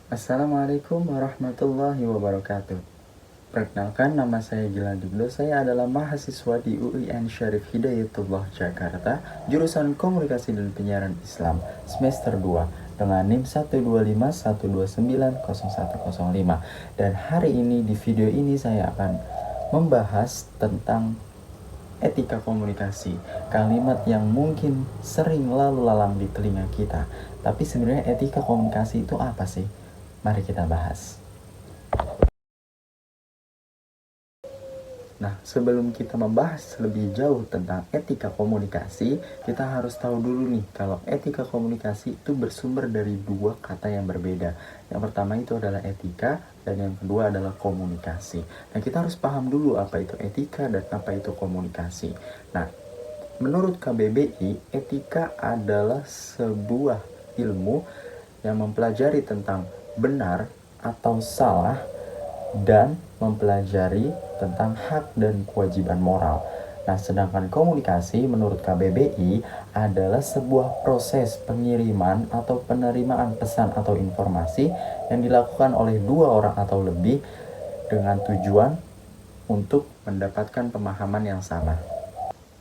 Assalamualaikum warahmatullahi wabarakatuh. Perkenalkan, nama saya Gilang Dibdo. Saya adalah mahasiswa di UIN Syarif Hidayatullah Jakarta, jurusan Komunikasi dan Penyiaran Islam, semester 2, dengan NIM 12512901005. Dan hari ini di video ini saya akan membahas tentang etika komunikasi, kalimat yang mungkin sering lalu lalang di telinga kita. Tapi sebenarnya etika komunikasi itu apa sih? Mari kita bahas. Nah, sebelum kita membahas lebih jauh tentang etika komunikasi, kita harus tahu dulu nih, kalau etika komunikasi itu bersumber dari dua kata yang berbeda. Yang pertama itu adalah etika, dan yang kedua adalah komunikasi. Nah, kita harus paham dulu apa itu etika dan apa itu komunikasi. Nah, menurut KBBI, etika adalah sebuah ilmu yang mempelajari tentang benar atau salah dan mempelajari tentang hak dan kewajiban moral. Nah, sedangkan komunikasi menurut KBBI adalah sebuah proses pengiriman atau penerimaan pesan atau informasi yang dilakukan oleh dua orang atau lebih dengan tujuan untuk mendapatkan pemahaman yang sama.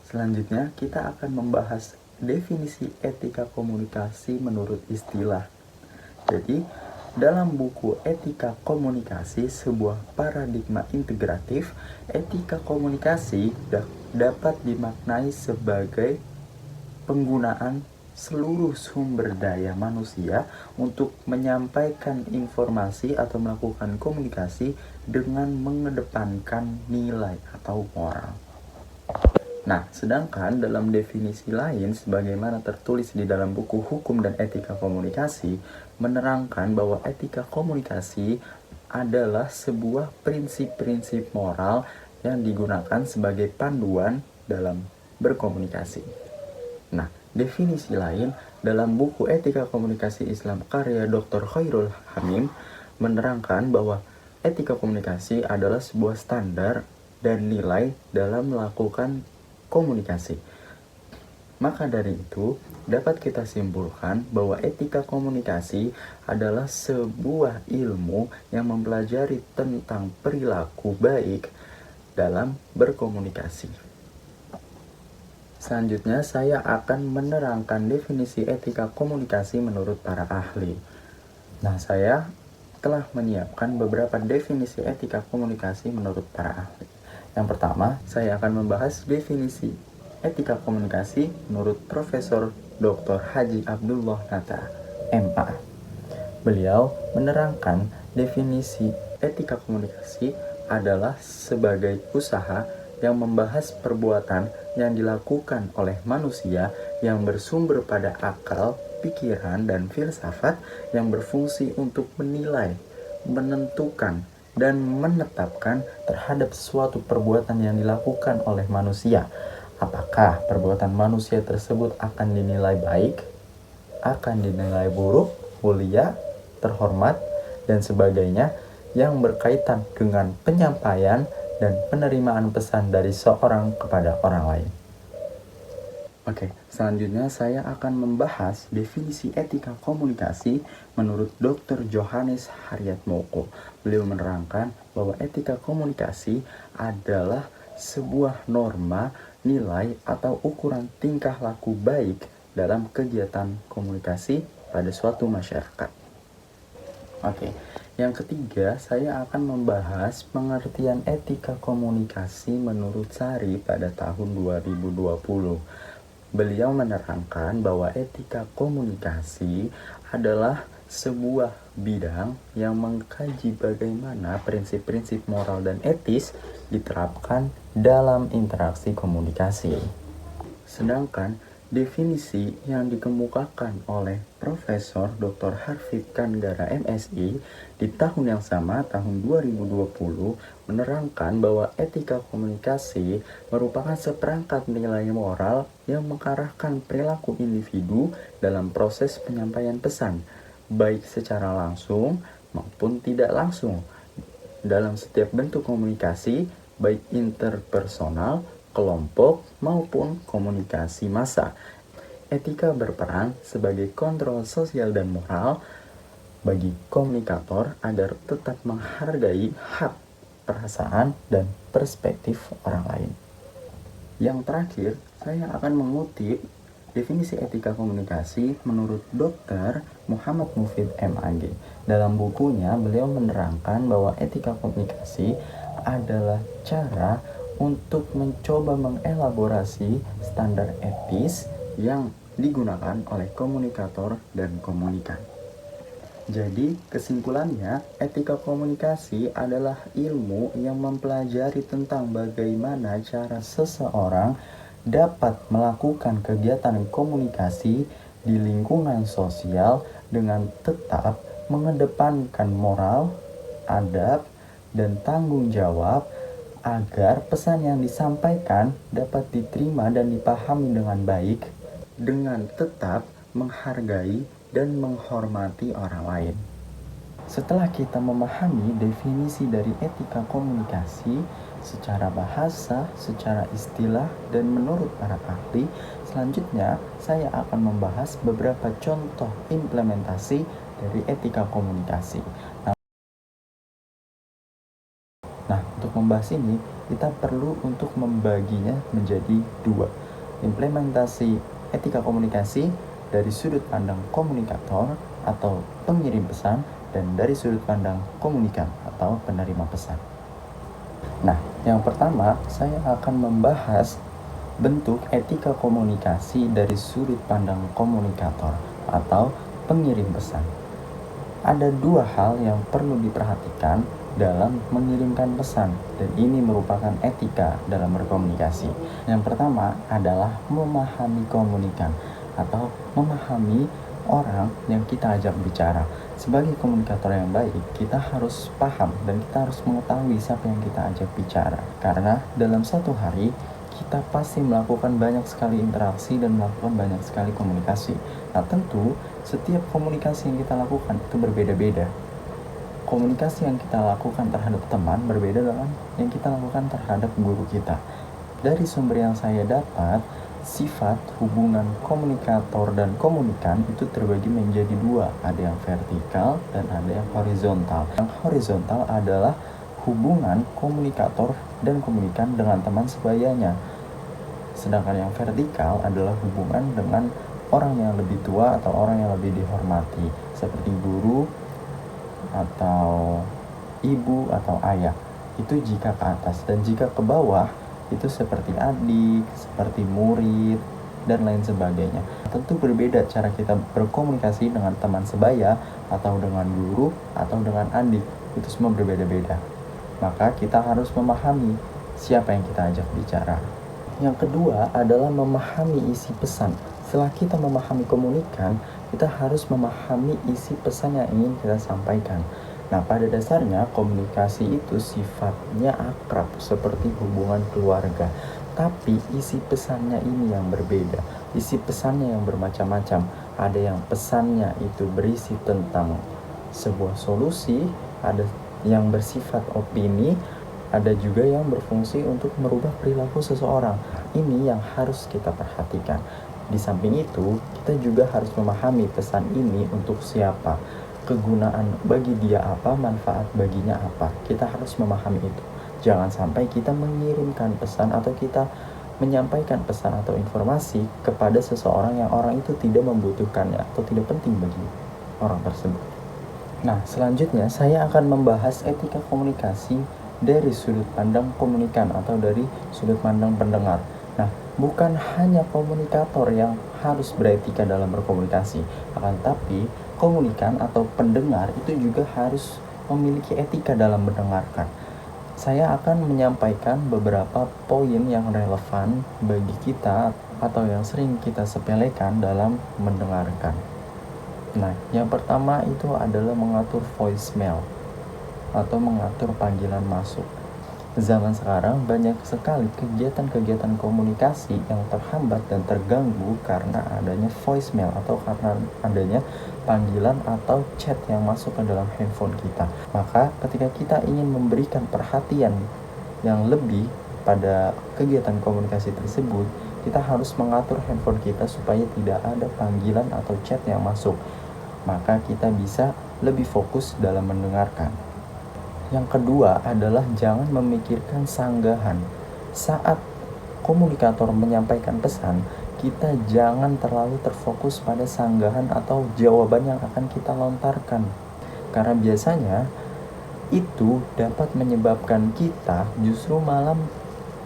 Selanjutnya, kita akan membahas definisi etika komunikasi menurut istilah. Jadi, dalam buku Etika Komunikasi, sebuah paradigma integratif, etika komunikasi dapat dimaknai sebagai penggunaan seluruh sumber daya manusia untuk menyampaikan informasi atau melakukan komunikasi dengan mengedepankan nilai atau moral. Nah, sedangkan dalam definisi lain, sebagaimana tertulis di dalam buku Hukum dan Etika Komunikasi, menerangkan bahwa etika komunikasi adalah sebuah prinsip-prinsip moral yang digunakan sebagai panduan dalam berkomunikasi. Nah, definisi lain dalam buku Etika Komunikasi Islam karya Dr. Khairul Hamim menerangkan bahwa etika komunikasi adalah sebuah standar dan nilai dalam melakukan komunikasi. Maka dari itu, dapat kita simpulkan bahwa etika komunikasi adalah sebuah ilmu yang mempelajari tentang perilaku baik dalam berkomunikasi. Selanjutnya, saya akan menerangkan definisi etika komunikasi menurut para ahli. Nah, saya telah menyiapkan beberapa definisi etika komunikasi menurut para ahli. Yang pertama, saya akan membahas definisi etika komunikasi menurut Profesor Dr. Haji Abdullah Nata, MA. Beliau menerangkan definisi etika komunikasi adalah sebagai usaha yang membahas perbuatan yang dilakukan oleh manusia yang bersumber pada akal, pikiran, dan filsafat yang berfungsi untuk menilai, menentukan, dan menetapkan terhadap suatu perbuatan yang dilakukan oleh manusia. Apakah perbuatan manusia tersebut akan dinilai baik, akan dinilai buruk, mulia, terhormat, dan sebagainya yang berkaitan dengan penyampaian dan penerimaan pesan dari seorang kepada orang lain. Oke, selanjutnya saya akan membahas definisi etika komunikasi menurut Dr. Johannes Haryatmoko. Beliau menerangkan bahwa etika komunikasi adalah sebuah norma, nilai, atau ukuran tingkah laku baik dalam kegiatan komunikasi pada suatu masyarakat. Oke, yang ketiga saya akan membahas pengertian etika komunikasi menurut Sari pada tahun 2020. Beliau menerangkan bahwa etika komunikasi adalah sebuah bidang yang mengkaji bagaimana prinsip-prinsip moral dan etis diterapkan dalam interaksi komunikasi. Sedangkan definisi yang dikemukakan oleh Profesor Dr. Harfid Kanggara MSI di tahun yang sama, tahun 2020, menerangkan bahwa etika komunikasi merupakan seperangkat nilai moral yang mengarahkan perilaku individu dalam proses penyampaian pesan, baik secara langsung maupun tidak langsung, dalam setiap bentuk komunikasi, baik interpersonal, kelompok, maupun komunikasi massa. Etika berperan sebagai kontrol sosial dan moral bagi komunikator agar tetap menghargai hak, perasaan, dan perspektif orang lain. Yang terakhir, saya akan mengutip definisi etika komunikasi menurut Dr. Muhammad Mufid MAG. Dalam bukunya, beliau menerangkan bahwa etika komunikasi adalah cara untuk mencoba mengelaborasi standar etis yang digunakan oleh komunikator dan komunikan. Jadi, kesimpulannya, etika komunikasi adalah ilmu yang mempelajari tentang bagaimana cara seseorang dapat melakukan kegiatan komunikasi di lingkungan sosial dengan tetap mengedepankan moral, adab, dan tanggung jawab agar pesan yang disampaikan dapat diterima dan dipahami dengan baik dengan tetap menghargai dan menghormati orang lain. Setelah kita memahami definisi dari etika komunikasi secara bahasa, secara istilah, dan menurut para ahli, selanjutnya saya akan membahas beberapa contoh implementasi dari etika komunikasi. Nah, untuk membahas ini, kita perlu untuk membaginya menjadi dua. Implementasi etika komunikasi dari sudut pandang komunikator atau pengirim pesan, dan dari sudut pandang komunikan atau penerima pesan. Nah, yang pertama saya akan membahas bentuk etika komunikasi dari sudut pandang komunikator atau pengirim pesan. Ada dua hal yang perlu diperhatikan dalam mengirimkan pesan, dan ini merupakan etika dalam berkomunikasi. Yang pertama adalah memahami komunikan atau memahami orang yang kita ajak bicara. Sebagai komunikator yang baik, kita harus paham dan kita harus mengetahui siapa yang kita ajak bicara. Karena dalam satu hari, kita pasti melakukan banyak sekali interaksi dan melakukan banyak sekali komunikasi. Nah, tentu setiap komunikasi yang kita lakukan itu berbeda-beda. Komunikasi yang kita lakukan terhadap teman berbeda dengan yang kita lakukan terhadap guru kita. Dari sumber yang saya dapat, sifat hubungan komunikator dan komunikan itu terbagi menjadi dua. Ada yang vertikal dan ada yang horizontal. Yang horizontal adalah hubungan komunikator dan komunikan dengan teman sebayanya. Sedangkan yang vertikal adalah hubungan dengan orang yang lebih tua atau orang yang lebih dihormati, seperti guru atau ibu atau ayah. Itu jika ke atas, dan jika ke bawah itu seperti adik, seperti murid, dan lain sebagainya. Tentu berbeda cara kita berkomunikasi dengan teman sebaya, atau dengan guru, atau dengan adik. Itu semua berbeda-beda. Maka kita harus memahami siapa yang kita ajak bicara. Yang kedua adalah memahami isi pesan. Setelah kita memahami komunikan, kita harus memahami isi pesan yang ingin kita sampaikan. Nah, pada dasarnya komunikasi itu sifatnya akrab seperti hubungan keluarga. Tapi isi pesannya ini yang berbeda. Isi pesannya yang bermacam-macam. Ada yang pesannya itu berisi tentang sebuah solusi, ada yang bersifat opini, ada juga yang berfungsi untuk merubah perilaku seseorang. Ini yang harus kita perhatikan. Di samping itu, kita juga harus memahami pesan ini untuk siapa, kegunaan bagi dia apa, manfaat baginya apa. Kita harus memahami itu. Jangan sampai kita mengirimkan pesan atau kita menyampaikan pesan atau informasi kepada seseorang yang orang itu tidak membutuhkannya atau tidak penting bagi orang tersebut. Nah, selanjutnya saya akan membahas etika komunikasi dari sudut pandang komunikan atau dari sudut pandang pendengar. Nah, bukan hanya komunikator yang harus beretika dalam berkomunikasi, akan tapi komunikan atau pendengar itu juga harus memiliki etika dalam mendengarkan. Saya akan menyampaikan beberapa poin yang relevan bagi kita atau yang sering kita sepelekan dalam mendengarkan. Nah, yang pertama itu adalah mengatur voicemail atau mengatur panggilan masuk. Zaman sekarang banyak sekali kegiatan-kegiatan komunikasi yang terhambat dan terganggu karena adanya voicemail atau karena adanya panggilan atau chat yang masuk ke dalam handphone kita. Maka ketika kita ingin memberikan perhatian yang lebih pada kegiatan komunikasi tersebut, kita harus mengatur handphone kita supaya tidak ada panggilan atau chat yang masuk. Maka kita bisa lebih fokus dalam mendengarkan. Yang kedua adalah jangan memikirkan sanggahan. Saat komunikator menyampaikan pesan, kita jangan terlalu terfokus pada sanggahan atau jawaban yang akan kita lontarkan. Karena biasanya itu dapat menyebabkan kita justru malah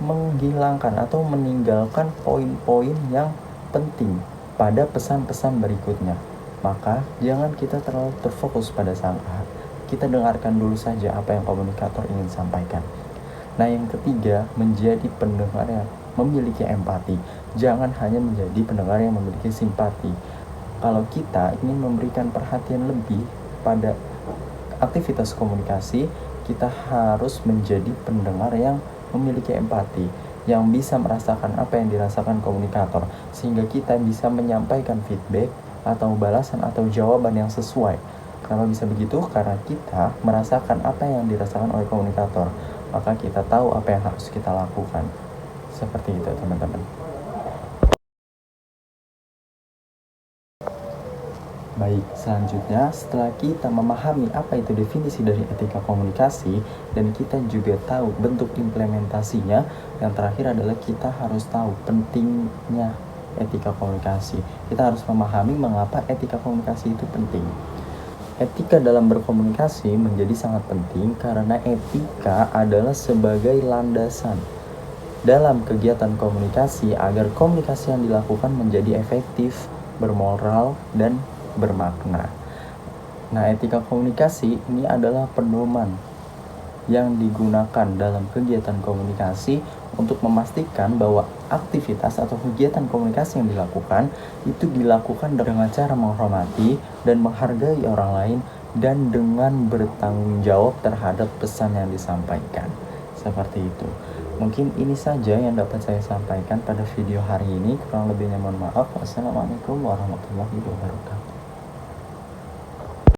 menghilangkan atau meninggalkan poin-poin yang penting pada pesan-pesan berikutnya. Maka jangan kita terlalu terfokus pada sanggahan. Kita dengarkan dulu saja apa yang komunikator ingin sampaikan. Nah, yang ketiga, menjadi pendengar yang memiliki empati. Jangan hanya menjadi pendengar yang memiliki simpati. Kalau kita ingin memberikan perhatian lebih pada aktivitas komunikasi, kita harus menjadi pendengar yang memiliki empati, yang bisa merasakan apa yang dirasakan komunikator, sehingga kita bisa menyampaikan feedback atau balasan atau jawaban yang sesuai. Kenapa bisa begitu? Karena kita merasakan apa yang dirasakan oleh komunikator, maka kita tahu apa yang harus kita lakukan. Seperti itu, teman-teman. Baik, selanjutnya setelah kita memahami apa itu definisi dari etika komunikasi dan kita juga tahu bentuk implementasinya, yang terakhir adalah kita harus tahu pentingnya etika komunikasi. Kita harus memahami mengapa etika komunikasi itu penting. Etika dalam berkomunikasi menjadi sangat penting karena etika adalah sebagai landasan dalam kegiatan komunikasi agar komunikasi yang dilakukan menjadi efektif, bermoral, dan bermakna. Nah, etika komunikasi ini adalah pedoman yang digunakan dalam kegiatan komunikasi untuk memastikan bahwa aktivitas atau kegiatan komunikasi yang dilakukan itu dilakukan dengan cara menghormati dan menghargai orang lain dan dengan bertanggung jawab terhadap pesan yang disampaikan. Seperti itu. Mungkin ini saja yang dapat saya sampaikan pada video hari ini. Kurang lebihnya mohon maaf. Wassalamualaikum warahmatullahi wabarakatuh.